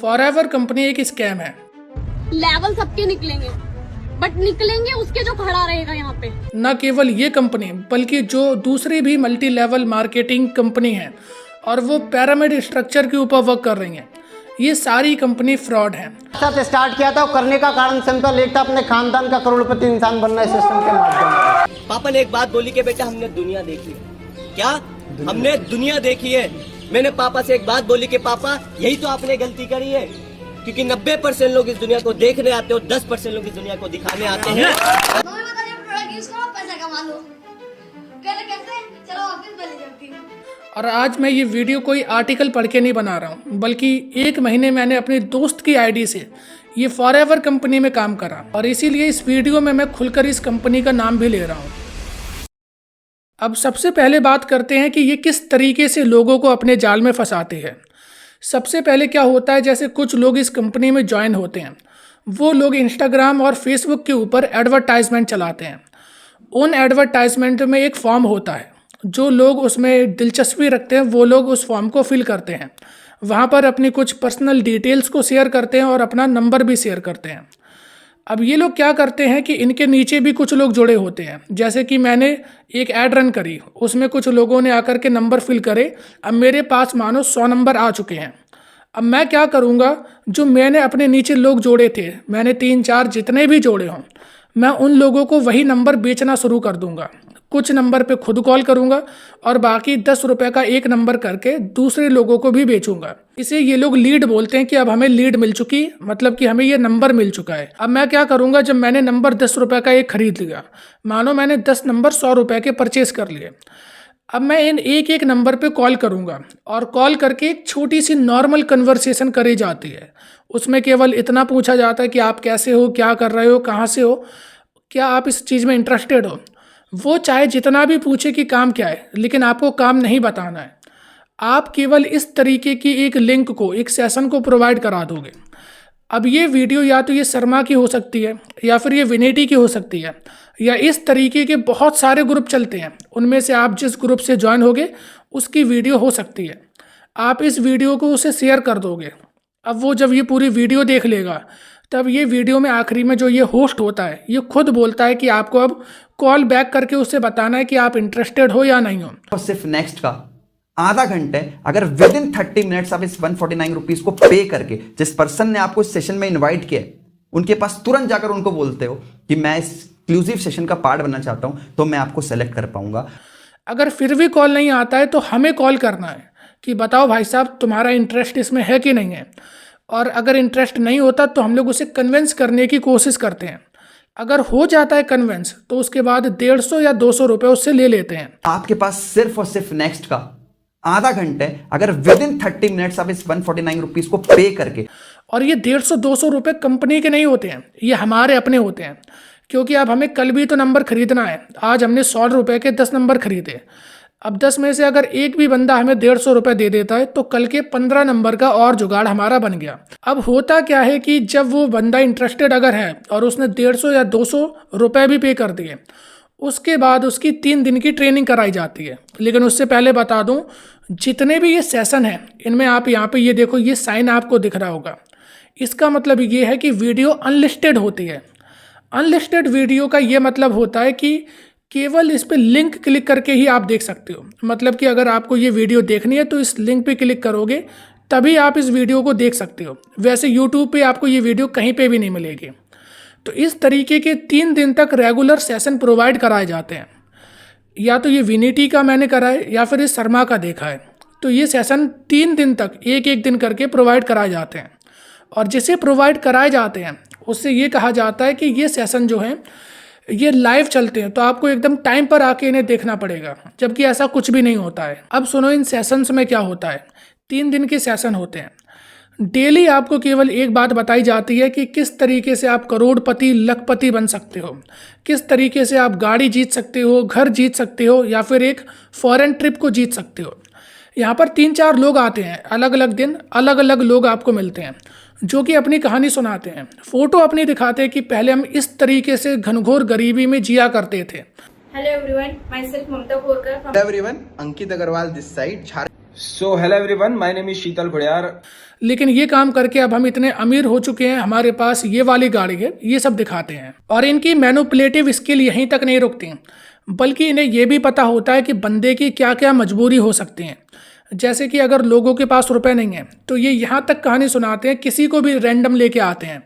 Forever company एक scam है। Level सबके निकलेंगे, बट निकलेंगे उसके जो खड़ा रहेगा यहाँ पे। न केवल ये कंपनी बल्कि जो दूसरी भी मल्टी लेवल मार्केटिंग कंपनी है और वो पिरामिड स्ट्रक्चर के ऊपर वर्क कर रही हैं, ये सारी कंपनी फ्रॉड है। साथ स्टार्ट किया था और करने का कारण सिंपल एक था, अपने खानदान का करोड़पति इंसान बनना है सिस्टम के माध्यम से। पापा ने एक बात बोली कि बेटा हमने दुनिया देखी है। क्या हमने दुनिया देखी है? मैंने पापा से एक बात बोली कि पापा यही तो आपने गलती करी है, क्योंकि 90% लोग इस दुनिया को देखने आते हैं और 10% लोग इस दुनिया को दिखाने आते हैं। और आज मैं ये वीडियो कोई आर्टिकल पढ़ के नहीं बना रहा हूँ, बल्कि एक महीने मैंने अपने दोस्त की आईडी से ये फॉरएवर कंपनी में काम करा और इसीलिए इस वीडियो में मैं खुलकर इस कंपनी का नाम भी ले रहा हूँ। अब सबसे पहले बात करते हैं कि ये किस तरीके से लोगों को अपने जाल में फंसाते हैं। सबसे पहले क्या होता है, जैसे कुछ लोग इस कंपनी में ज्वाइन होते हैं, वो लोग इंस्टाग्राम और फेसबुक के ऊपर एडवर्टाइजमेंट चलाते हैं। उन एडवर्टाइजमेंट में एक फॉर्म होता है, जो लोग उसमें दिलचस्पी रखते हैं वो लोग उस फॉर्म को फिल करते हैं। वहाँ पर अपनी कुछ पर्सनल डिटेल्स को शेयर करते हैं और अपना नंबर भी शेयर करते हैं। अब ये लोग क्या करते हैं कि इनके नीचे भी कुछ लोग जुड़े होते हैं। जैसे कि मैंने एक ऐड रन करी, उसमें कुछ लोगों ने आकर के नंबर फिल करे। अब मेरे पास मानो 100 नंबर आ चुके हैं। अब मैं क्या करूँगा, जो मैंने अपने नीचे लोग जोड़े थे, मैंने 3-4 जितने भी जोड़े हों, मैं उन लोगों को वही नंबर बेचना शुरू कर दूंगा। कुछ नंबर पे खुद कॉल करूंगा और बाकी 10 रुपये का एक नंबर करके दूसरे लोगों को भी बेचूंगा। इसे ये लोग लीड बोलते हैं कि अब हमें लीड मिल चुकी, मतलब कि हमें ये नंबर मिल चुका है। अब मैं क्या करूंगा, जब मैंने नंबर 10 रुपये का एक खरीद लिया, मानो मैंने 10 नंबर 100 रुपये के परचेस कर लिए। अब मैं इन एक एक नंबर पे कॉल करूंगा और कॉल करके एक छोटी सी नॉर्मल कन्वर्सेशन करी जाती है। उसमें केवल इतना पूछा जाता है कि आप कैसे हो, क्या कर रहे हो, कहाँ से हो, क्या आप इस चीज़ में इंटरेस्टेड हो। वो चाहे जितना भी पूछे कि काम क्या है, लेकिन आपको काम नहीं बताना है। आप केवल इस तरीके की एक लिंक को, एक सेशन को प्रोवाइड करा दोगे। अब ये वीडियो या तो ये शर्मा की हो सकती है, या फिर ये विनेटी की हो सकती है, या इस तरीके के बहुत सारे ग्रुप चलते हैं, उनमें से आप जिस ग्रुप से ज्वाइन होगे उसकी वीडियो हो सकती है। आप इस वीडियो को उसे शेयर कर दोगे। अब वो जब ये पूरी वीडियो देख लेगा, तब ये वीडियो में आखिरी में जो ये होस्ट होता है, ये खुद बोलता है कि आपको अब कॉल बैक करके उससे बताना है कि आप इंटरेस्टेड हो या नहीं हो। और सिर्फ नेक्स्ट का आधा घंटे अगर विद इन 30 मिनट्स आप इस 149 रुपीज को पे करके जिस पर्सन ने आपको इस सेशन में इन्वाइट किया, उनके पास तुरंत जाकर उनको बोलते हो कि मैं इस एक्सक्लूसिव सेशन का पार्ट बनना चाहता हूं, तो मैं आपको सेलेक्ट कर पाऊंगा। अगर फिर भी कॉल नहीं आता है तो हमें कॉल करना है कि बताओ भाई साहब तुम्हारा इंटरेस्ट इसमें है कि नहीं है। और अगर इंटरेस्ट नहीं होता तो हम लोग उसे कन्विंस करने की कोशिश करते हैं। अगर हो जाता है कन्विंस तो उसके बाद 150 या 200 रुपये उससे ले लेते हैं। आपके पास सिर्फ और सिर्फ नेक्स्ट का आधा घंटे अगर विद इन 30 मिनट्स आप इस 149 रुपीज को पे करके, और ये 150-200 रुपये कंपनी के नहीं होते हैं, ये हमारे अपने होते हैं। क्योंकि अब हमें कल भी तो नंबर खरीदना है। आज हमने 100 रुपये के 10 नंबर खरीदे। अब 10 में से अगर एक भी बंदा हमें 150 रुपये दे देता है तो कल के 15 नंबर का और जुगाड़ हमारा बन गया। अब होता क्या है कि जब वो बंदा इंटरेस्टेड अगर है और उसने 150 या 200 रुपये भी पे कर दिए, उसके बाद उसकी 3 दिन की ट्रेनिंग कराई जाती है। लेकिन उससे पहले बता दूं, जितने भी ये सेशन हैं, इनमें आप यहाँ पे ये देखो, ये साइन आपको दिख रहा होगा। इसका मतलब ये है कि वीडियो अनलिस्टेड होती है। अनलिस्टेड वीडियो का ये मतलब होता है कि केवल इस पे लिंक क्लिक करके ही आप देख सकते हो। मतलब कि अगर आपको ये वीडियो देखनी है तो इस लिंक पे क्लिक करोगे तभी आप इस वीडियो को देख सकते हो। वैसे यूट्यूब पे आपको ये वीडियो कहीं पे भी नहीं मिलेगी। तो इस तरीके के 3 दिन तक रेगुलर सेशन प्रोवाइड कराए जाते हैं। या तो ये विनिटी का मैंने करा है या फिर इस शर्मा का देखा है। तो ये सेशन 3 दिन तक एक दिन करके प्रोवाइड कराए जाते हैं। और जिसे प्रोवाइड कराए जाते हैं उससे ये कहा जाता है कि ये सेशन जो है ये लाइव चलते हैं, तो आपको एकदम टाइम पर आके इन्हें देखना पड़ेगा, जबकि ऐसा कुछ भी नहीं होता है। अब सुनो, इन सेशंस में क्या होता है। 3 दिन के सेशन होते हैं। डेली आपको केवल एक बात बताई जाती है कि किस तरीके से आप करोड़पति, लखपति बन सकते हो, किस तरीके से आप गाड़ी जीत सकते हो, घर जीत सकते हो, या फिर एक फॉरेन ट्रिप को जीत सकते हो। यहाँ पर 3-4 लोग आते हैं, अलग अलग दिन अलग अलग लोग आपको मिलते हैं, जो कि अपनी कहानी सुनाते हैं, फोटो अपनी दिखाते हैं कि पहले हम इस तरीके से घनघोर गरीबी में जिया करते थे। Hello everyone, myself Mamta Borkar from Hello everyone, Ankit Agarwal this side. So hello everyone, my name is Sheetal Bhadiyar. लेकिन ये काम करके अब हम इतने अमीर हो चुके हैं, हमारे पास ये वाली गाड़ी है, ये सब दिखाते हैं। और इनकी मैनिपुलेटिव स्किल यहीं तक नहीं रुकती, बल्कि इन्हें ये भी पता होता है कि बंदे की क्या क्या मजबूरी हो सकती है। जैसे कि अगर लोगों के पास रुपए नहीं है तो ये यहाँ तक कहानी सुनाते हैं, किसी को भी रैंडम लेके आते हैं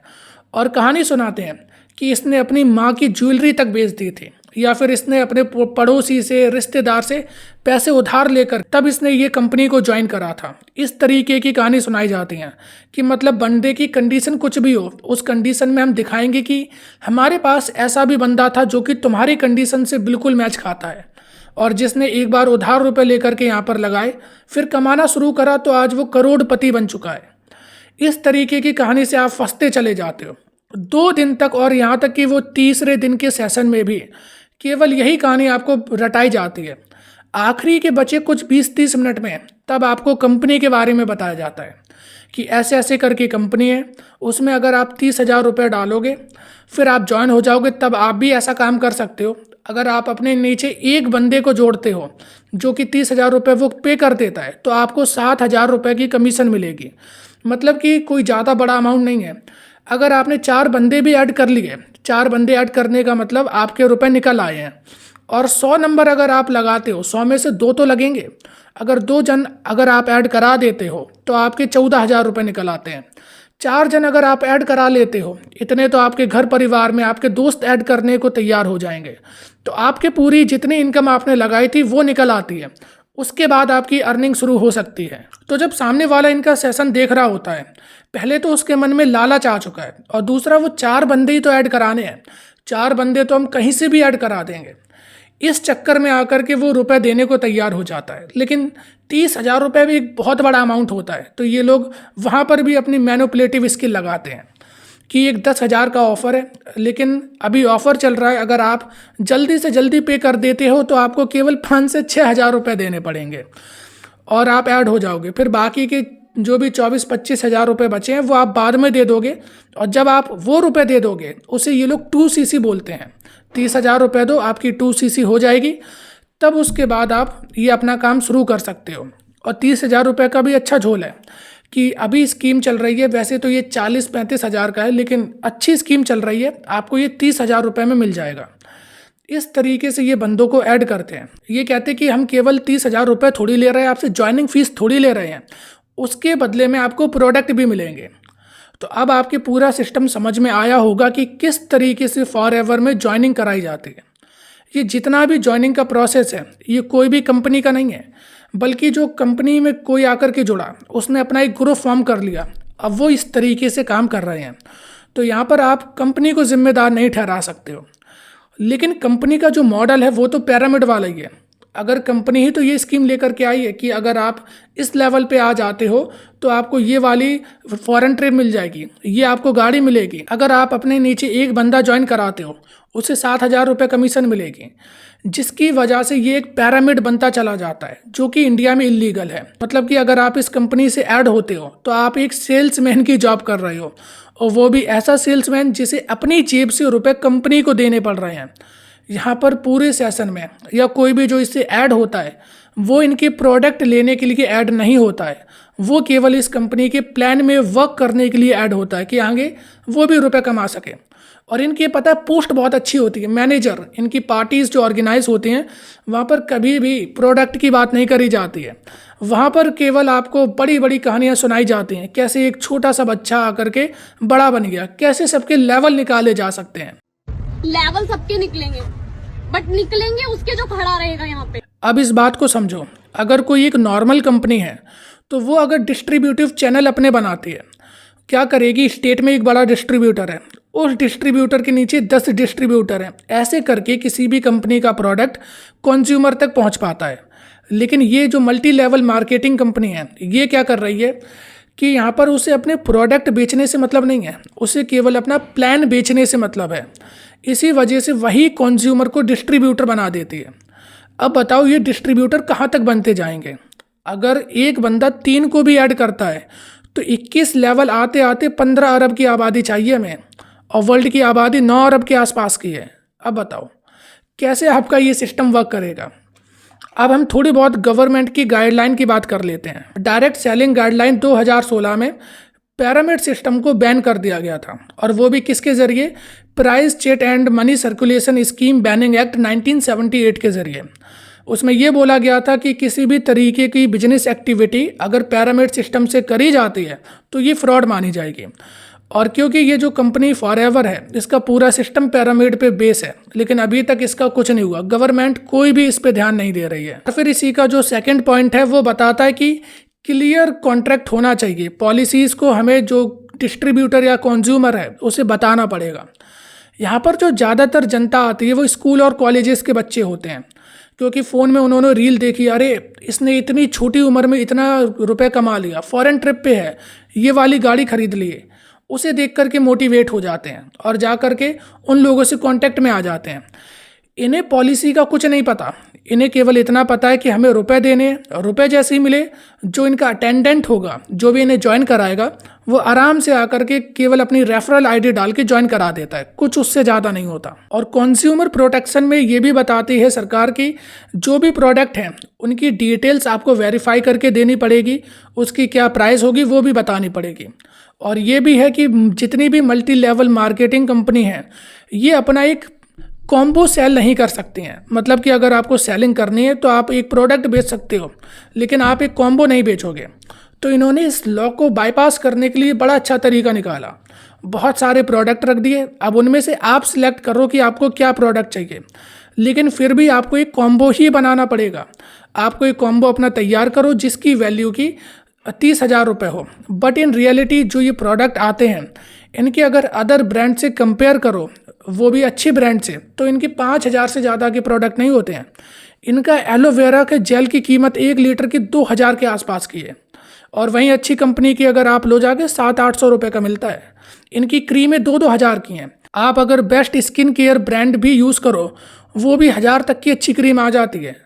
और कहानी सुनाते हैं कि इसने अपनी माँ की ज्वेलरी तक बेच दी थी, या फिर इसने अपने पड़ोसी से, रिश्तेदार से पैसे उधार लेकर तब इसने ये कंपनी को ज्वाइन करा था। इस तरीके की कहानी सुनाई जाती है कि मतलब बंदे की कंडीशन कुछ भी हो, उस कंडीशन में हम दिखाएंगे कि हमारे पास ऐसा भी बंदा था जो कि तुम्हारी कंडीशन से बिल्कुल मैच खाता है, और जिसने एक बार उधार रुपए लेकर के यहाँ पर लगाए, फिर कमाना शुरू करा तो आज वो करोड़पति बन चुका है। इस तरीके की कहानी से आप फंसते चले जाते हो 2 दिन तक, और यहाँ तक कि वो तीसरे दिन के सेशन में भी केवल यही कहानी आपको रटाई जाती है। आखिरी के बचे कुछ 20-30 मिनट में तब आपको कंपनी के बारे में बताया जाता है कि ऐसे ऐसे करके कंपनी है, उसमें अगर आप 30,000 रुपये डालोगे फिर आप ज्वाइन हो जाओगे, तब आप भी ऐसा काम कर सकते हो। अगर आप अपने नीचे एक बंदे को जोड़ते हो जो कि 30,000 रुपये वो पे कर देता है तो आपको 7,000 रुपये की कमीशन मिलेगी। मतलब कि कोई ज़्यादा बड़ा अमाउंट नहीं है। अगर आपने 4 बंदे भी ऐड कर लिए, 4 बंदे ऐड करने का मतलब आपके रुपए निकल आए हैं, और 100 नंबर अगर आप लगाते हो 100 में से 2 तो लगेंगे। अगर 2 जन अगर आप ऐड करा देते हो तो आपके 14,000 रुपये निकल आते हैं। 4 जन अगर आप ऐड करा लेते हो, इतने तो आपके घर परिवार में आपके दोस्त ऐड करने को तैयार हो जाएंगे, तो आपके पूरी जितनी इनकम आपने लगाई थी वो निकल आती है। उसके बाद आपकी अर्निंग शुरू हो सकती है। तो जब सामने वाला इनका सेशन देख रहा होता है, पहले तो उसके मन में लालच आ चुका है, और दूसरा वो 4 बंदे ही तो ऐड कराने हैं, 4 बंदे तो हम कहीं से भी ऐड करा देंगे। इस चक्कर में आकर के वो रुपए देने को तैयार हो जाता है। लेकिन 30,000 रुपये भी एक बहुत बड़ा अमाउंट होता है, तो ये लोग वहाँ पर भी अपनी मैनिपुलेटिव स्किल लगाते हैं कि एक 10,000 का ऑफ़र है, लेकिन अभी ऑफ़र चल रहा है, अगर आप जल्दी से जल्दी पे कर देते हो तो आपको केवल 5 से 6,000 रुपये देने पड़ेंगे और आप ऐड हो जाओगे। फिर बाकी के जो भी 24-25 हज़ार रुपये बचे हैं वो आप बाद में दे दोगे, और जब आप वो रुपए दे दोगे उसे ये लोग 2cc बोलते हैं। 30,000 रुपये दो, आपकी 2cc हो जाएगी, तब उसके बाद आप ये अपना काम शुरू कर सकते हो। और 30,000 रुपये का भी अच्छा झोल है कि अभी स्कीम चल रही है, वैसे तो ये 40-35 हज़ार का है, लेकिन अच्छी स्कीम चल रही है, आपको ये 30,000 रुपये में मिल जाएगा। इस तरीके से ये बंदों को ऐड करते हैं। ये कहते हैं कि हम केवल 30,000 रुपये थोड़ी ले रहे हैं, आपसे ज्वाइनिंग फीस थोड़ी ले रहे हैं, उसके बदले में आपको प्रोडक्ट भी मिलेंगे। तो अब आपके पूरा सिस्टम समझ में आया होगा कि किस तरीके से फॉरएवर में ज्वाइनिंग कराई जाती है। ये जितना भी ज्वाइनिंग का प्रोसेस है, ये कोई भी कंपनी का नहीं है, बल्कि जो कंपनी में कोई आकर के जुड़ा, उसने अपना एक ग्रुप फॉर्म कर लिया, अब वो इस तरीके से काम कर रहे हैं। तो यहाँ पर आप कंपनी को जिम्मेदार नहीं ठहरा सकते हो। लेकिन कंपनी का जो मॉडल है वो तो पिरामिड वाला ही है। अगर कंपनी ही तो ये स्कीम लेकर के आई है कि अगर आप इस लेवल पे आ जाते हो तो आपको ये वाली फॉरेन ट्रिप मिल जाएगी, ये आपको गाड़ी मिलेगी। अगर आप अपने नीचे एक बंदा ज्वाइन कराते हो उसे 7,000 रुपये कमीशन मिलेगी, जिसकी वजह से ये एक पिरामिड बनता चला जाता है, जो कि इंडिया में इलीगल है। मतलब कि अगर आप इस कंपनी से ऐड होते हो तो आप एक सेल्समैन की जॉब कर रहे हो, और वो भी ऐसा सेल्समैन जिसे अपनी जेब से रुपए कंपनी को देने पड़ रहे हैं। यहाँ पर पूरे सेशन में या कोई भी जो इससे ऐड होता है वो इनके प्रोडक्ट लेने के लिए ऐड नहीं होता है, वो केवल इस कंपनी के प्लान में वर्क करने के लिए ऐड होता है कि आगे वो भी रुपए कमा सके। और इनकी पता है पोस्ट बहुत अच्छी होती है, मैनेजर, इनकी पार्टीज़ जो ऑर्गेनाइज होती हैं वहाँ पर कभी भी प्रोडक्ट की बात नहीं करी जाती है। वहाँ पर केवल आपको बड़ी बड़ी कहानियाँ सुनाई जाती हैं, कैसे एक छोटा सा बच्चा आकर के बड़ा बन गया, कैसे सबके लेवल निकाले जा सकते हैं। लेवल सबके निकलेंगे, बट निकलेंगे उसके जो खड़ा रहेगा यहाँ पे। अब इस बात को समझो, अगर कोई एक नॉर्मल कंपनी है तो वो अगर डिस्ट्रीब्यूटिव चैनल अपने बनाती है, क्या करेगी, स्टेट में एक बड़ा डिस्ट्रीब्यूटर है, उस डिस्ट्रीब्यूटर के नीचे 10 डिस्ट्रीब्यूटर हैं, ऐसे करके किसी भी कंपनी का प्रोडक्ट कंज्यूमर तक पहुंच पाता है। लेकिन ये जो मल्टी लेवल मार्केटिंग कंपनी है, ये क्या कर रही है कि यहाँ पर उसे अपने प्रोडक्ट बेचने से मतलब नहीं है, उसे केवल अपना प्लान बेचने से मतलब है। इसी वजह से वही कंज्यूमर को डिस्ट्रीब्यूटर बना देती है। अब बताओ ये डिस्ट्रीब्यूटर कहाँ तक बनते जाएंगे। अगर एक बंदा 3 को भी ऐड करता है तो 21 लेवल आते आते 15 अरब की आबादी चाहिए हमें, और वर्ल्ड की आबादी 9 अरब के आसपास की है। अब बताओ कैसे आपका ये सिस्टम वर्क करेगा। अब हम थोड़ी बहुत गवर्नमेंट की गाइडलाइन की बात कर लेते हैं। डायरेक्ट सेलिंग गाइडलाइन 2016 में पिरामिड सिस्टम को बैन कर दिया गया था, और वो भी किसके ज़रिए? प्राइस चेट and money circulation scheme banning act 1978 के ज़रिए। उसमें ये बोला गया था कि किसी भी तरीके की बिजनेस एक्टिविटी अगर पिरामिड सिस्टम से करी जाती है तो ये फ्रॉड मानी जाएगी। और क्योंकि ये जो कंपनी फॉरएवर है, इसका पूरा सिस्टम पिरामिड पे बेस है, लेकिन अभी तक इसका कुछ नहीं हुआ, गवर्नमेंट कोई भी इस पे ध्यान नहीं दे रही है। और फिर इसी का जो सेकंड पॉइंट है वो बताता है कि क्लियर कॉन्ट्रैक्ट होना चाहिए। पॉलिसीज़ को हमें जो डिस्ट्रीब्यूटर या कंज्यूमर है उसे बताना पड़ेगा। यहाँ पर जो ज़्यादातर जनता आती है वो स्कूल और कॉलेजेस के बच्चे होते हैं, क्योंकि फ़ोन में उन्होंने रील देखी, अरे इसने इतनी छोटी उम्र में इतना रुपए कमा लिया, फॉरेन ट्रिप पे है, ये वाली गाड़ी खरीद ली, उसे देख करके मोटिवेट हो जाते हैं और जा करके उन लोगों से कांटेक्ट में आ जाते हैं। इन्हें पॉलिसी का कुछ नहीं पता, इन्हें केवल इतना पता है कि हमें रुपए देने हैं, रुपए जैसे ही मिले जो इनका अटेंडेंट होगा, जो भी इन्हें ज्वाइन कराएगा, वो आराम से आकर के केवल अपनी रेफरल आईडी डाल के ज्वाइन करा देता है, कुछ उससे ज़्यादा नहीं होता। और कंज्यूमर प्रोटेक्शन में ये भी बताती है सरकार की जो भी प्रोडक्ट हैं उनकी डिटेल्स आपको वेरीफाई करके देनी पड़ेगी, उसकी क्या प्राइस होगी वो भी बतानी पड़ेगी। और ये भी है कि जितनी भी मल्टी लेवल मार्केटिंग कंपनी है ये अपना एक कॉम्बो सेल नहीं कर सकती हैं। मतलब कि अगर आपको सेलिंग करनी है तो आप एक प्रोडक्ट बेच सकते हो, लेकिन आप एक कॉम्बो नहीं बेचोगे। तो इन्होंने इस लॉ को बाईपास करने के लिए बड़ा अच्छा तरीका निकाला, बहुत सारे प्रोडक्ट रख दिए। अब उनमें से आप सिलेक्ट करो कि आपको क्या प्रोडक्ट चाहिए, लेकिन फिर भी आपको एक कॉम्बो ही बनाना पड़ेगा। आपको एक कॉम्बो अपना तैयार करो जिसकी वैल्यू की 30,000 रुपये हो। बट इन रियलिटी जो ये प्रोडक्ट आते हैं इनके अगर अदर ब्रांड से कंपेयर करो, वो भी अच्छी ब्रांड से, तो इनके 5,000 से ज़्यादा के प्रोडक्ट नहीं होते हैं। इनका एलोवेरा के जेल की कीमत 1 लीटर की 2,000 के आसपास की है, और वहीं अच्छी कंपनी की अगर आप लो जाके 700-800 रुपये का मिलता है। इनकी क्रीमें 2-2 हज़ार की हैं। आप अगर बेस्ट स्किन केयर ब्रांड भी यूज़ करो वो भी 1,000 तक की अच्छी क्रीम आ जाती है।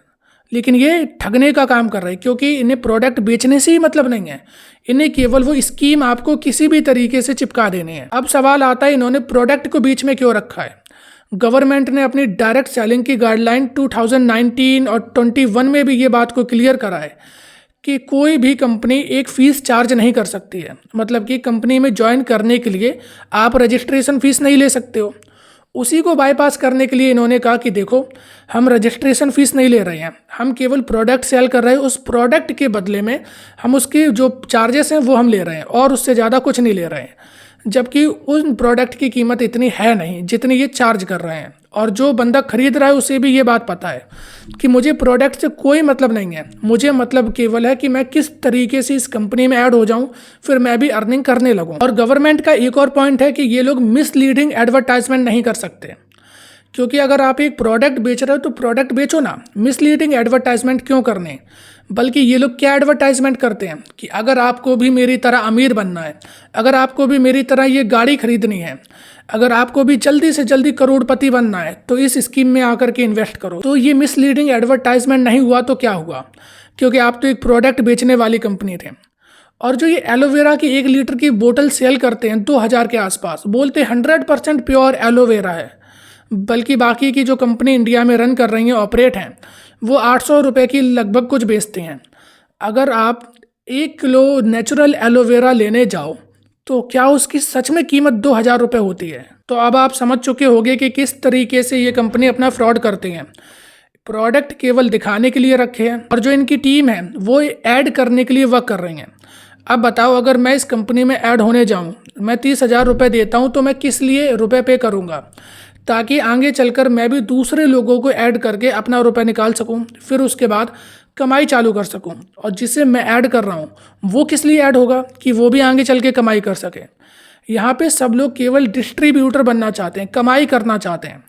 लेकिन ये ठगने का काम कर रहे हैं, क्योंकि इन्हें प्रोडक्ट बेचने से ही मतलब नहीं है, इन्हें केवल वो स्कीम आपको किसी भी तरीके से चिपका देनी है। अब सवाल आता है इन्होंने प्रोडक्ट को बीच में क्यों रखा है। गवर्नमेंट ने अपनी डायरेक्ट सेलिंग की गाइडलाइन 2019 और 21 में भी ये बात को क्लियर करा है कि कोई भी कंपनी एक फ़ीस चार्ज नहीं कर सकती है। मतलब कि कंपनी में ज्वाइन करने के लिए आप रजिस्ट्रेशन फ़ीस नहीं ले सकते हो। उसी को बाईपास करने के लिए इन्होंने कहा कि देखो हम रजिस्ट्रेशन फ़ीस नहीं ले रहे हैं, हम केवल प्रोडक्ट सेल कर रहे हैं, उस प्रोडक्ट के बदले में हम उसके जो चार्जेस हैं वो हम ले रहे हैं और उससे ज़्यादा कुछ नहीं ले रहे हैं। जबकि उन प्रोडक्ट की कीमत इतनी है नहीं जितनी ये चार्ज कर रहे हैं। और जो बंदा खरीद रहा है उसे भी ये बात पता है कि मुझे प्रोडक्ट से कोई मतलब नहीं है, मुझे मतलब केवल है कि मैं किस तरीके से इस कंपनी में ऐड हो जाऊं, फिर मैं भी अर्निंग करने लगूं। और गवर्नमेंट का एक और पॉइंट है कि ये लोग मिसलीडिंग एडवर्टाइजमेंट नहीं कर सकते, क्योंकि अगर आप एक प्रोडक्ट बेच रहे हो तो प्रोडक्ट बेचो ना, मिसलीडिंग एडवर्टाइजमेंट क्यों करने। बल्कि ये लोग क्या एडवर्टाइजमेंट करते हैं कि अगर आपको भी मेरी तरह अमीर बनना है, अगर आपको भी मेरी तरह ये गाड़ी खरीदनी है, अगर आपको भी जल्दी से जल्दी करोड़पति बनना है तो इस स्कीम में आकर के इन्वेस्ट करो। तो ये मिसलीडिंग एडवर्टाइजमेंट नहीं हुआ तो क्या हुआ, क्योंकि आप तो एक प्रोडक्ट बेचने वाली कंपनी थे। और जो ये एलोवेरा की 1 लीटर की बोतल सेल करते हैं 2,000 के आसपास, बोलते 100% प्योर एलोवेरा है, बल्कि बाकी की जो कंपनी इंडिया में रन कर रही हैं, ऑपरेट हैं, वो 800 रुपये की लगभग कुछ बेचते हैं। अगर आप 1 किलो नेचुरल एलोवेरा लेने जाओ तो क्या उसकी सच में कीमत 2,000 रुपये होती है। तो अब आप समझ चुके होंगे कि किस तरीके से ये कंपनी अपना फ्रॉड करते हैं। प्रोडक्ट केवल दिखाने के लिए रखे हैं और जो इनकी टीम है वो ऐड करने के लिए वर्क कर रही हैं। अब बताओ अगर मैं इस कंपनी में ऐड होने जाऊं, मैं 30,000 रुपये देता हूं तो मैं किस लिए रुपए पे करूंगा, ताकि आगे चलकर मैं भी दूसरे लोगों को ऐड करके अपना रुपए निकाल सकूं, फिर उसके बाद कमाई चालू कर सकूं। और जिसे मैं ऐड कर रहा हूं वो किस लिए ऐड होगा कि वो भी आगे चल के कमाई कर सके। यहाँ पे सब लोग केवल डिस्ट्रीब्यूटर बनना चाहते हैं, कमाई करना चाहते हैं,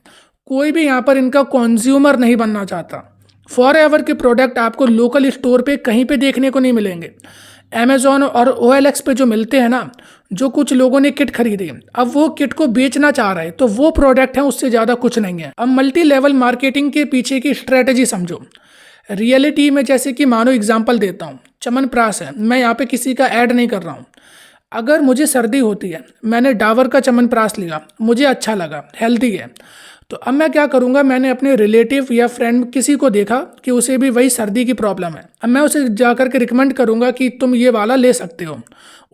कोई भी यहाँ पर इनका कंज्यूमर नहीं बनना चाहता। फॉरएवर के प्रोडक्ट आपको लोकल स्टोर पे कहीं पे देखने को नहीं मिलेंगे। अमेजोन और OLX पे जो मिलते हैं ना, जो कुछ लोगों ने किट खरीदी, अब वो किट को बेचना चाह रहे हैं तो वो प्रोडक्ट है, उससे ज़्यादा कुछ नहीं है। अब मल्टी लेवल मार्केटिंग के पीछे की स्ट्रेटेजी समझो। रियलिटी में जैसे कि मानो एग्जांपल देता हूँ, च्यवनप्राश है, मैं यहाँ पे किसी का ऐड नहीं कर रहा हूँ। अगर मुझे सर्दी होती है, मैंने डाबर का च्यवनप्राश लिया, मुझे अच्छा लगा, हेल्दी है, तो अब मैं क्या करूँगा, मैंने अपने रिलेटिव या फ्रेंड किसी को देखा कि उसे भी वही सर्दी की प्रॉब्लम है। अब मैं उसे जा कर के रिकमेंड करूँगा कि तुम ये वाला ले सकते हो।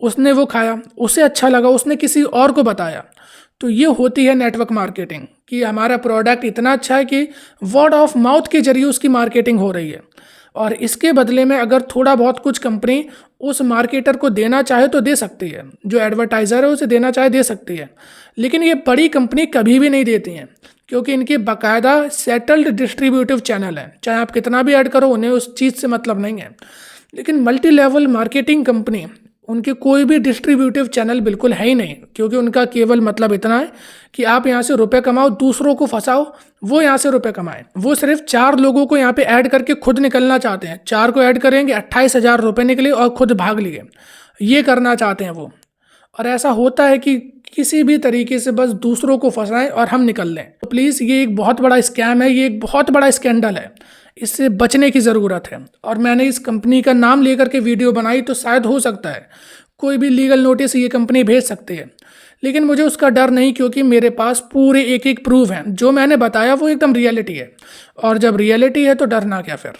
उसने वो खाया, उसे अच्छा लगा, उसने किसी और को बताया। तो ये होती है नेटवर्क मार्केटिंग कि हमारा प्रोडक्ट इतना अच्छा है कि वर्ड ऑफ माउथ के जरिए उसकी मार्केटिंग हो रही है। और इसके बदले में अगर थोड़ा बहुत कुछ कंपनी उस मार्केटर को देना चाहे तो दे सकती है, जो एडवर्टाइज़र है उसे देना चाहे दे सकती है। लेकिन ये बड़ी कंपनी कभी भी नहीं देती हैं, क्योंकि इनके बाकायदा सेटल्ड डिस्ट्रीब्यूटिव चैनल है। चाहे आप कितना भी ऐड करो, उन्हें उस चीज़ से मतलब नहीं है। लेकिन मल्टी लेवल मार्केटिंग कंपनी, उनके कोई भी डिस्ट्रीब्यूटिव चैनल बिल्कुल है ही नहीं, क्योंकि उनका केवल मतलब इतना है कि आप यहाँ से रुपए कमाओ, दूसरों को फंसाओ, वो यहाँ से रुपए कमाएं। वो सिर्फ 4 लोगों को यहाँ पे ऐड करके खुद निकलना चाहते हैं। 4 को ऐड करेंगे, 28,000 रुपये निकले और खुद भाग लिए। ये करना चाहते हैं वो। और ऐसा होता है कि किसी भी तरीके से बस दूसरों को फंसाएं और हम निकल लें। तो प्लीज़, ये एक बहुत बड़ा स्कैम है, ये एक बहुत बड़ा स्कैंडल है, इससे बचने की ज़रूरत है। और मैंने इस कंपनी का नाम लेकर के वीडियो बनाई तो शायद हो सकता है कोई भी लीगल नोटिस ये कंपनी भेज सकती है, लेकिन मुझे उसका डर नहीं, क्योंकि मेरे पास पूरे एक प्रूफ हैं। जो मैंने बताया वो एकदम रियलिटी है, और जब रियलिटी है तो डरना क्या फिर।